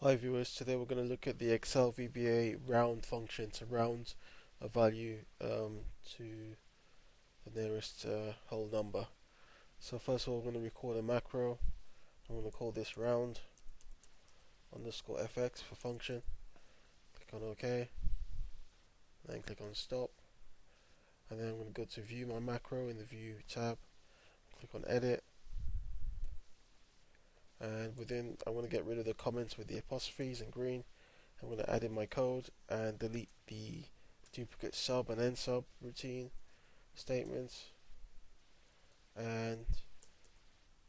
Hi viewers, today we're going to look at the Excel VBA round function to round a value to the nearest whole number. So first of all, we're going to record a macro. I'm going to call this round underscore fx for function. Click on OK, then click on stop, and then I'm going to go to view my macro in the view tab. Click on edit, and within I'm going to get rid of the comments with the apostrophes in green. I'm going to add in my code and delete the duplicate sub and end sub routine statements. And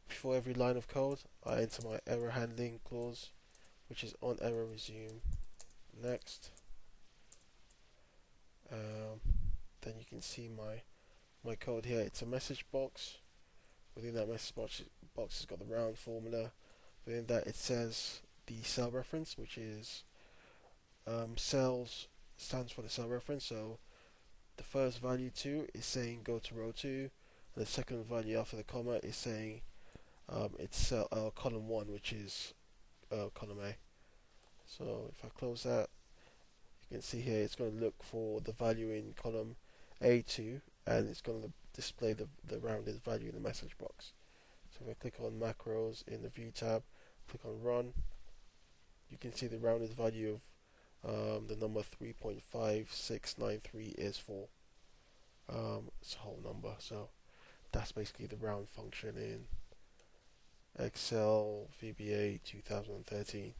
before every line of code, I enter my error handling clause, which is on error resume next. Then you can see my code here. It's a message box. Within that message box has got the round formula. Within that it says the cell reference, which is cells stands for the cell reference. So the first value 2 is saying go to row 2, and the second value after the comma is saying it's column 1, which is column A. So if I close that, you can see here it's going to look for the value in column A2, and it's going to display the rounded value in the message box. So if I click on macros in the view tab, click on run, you can see the rounded value of the number 3.5693 is 4. It's a whole number. So that's basically the round function in Excel VBA 2013.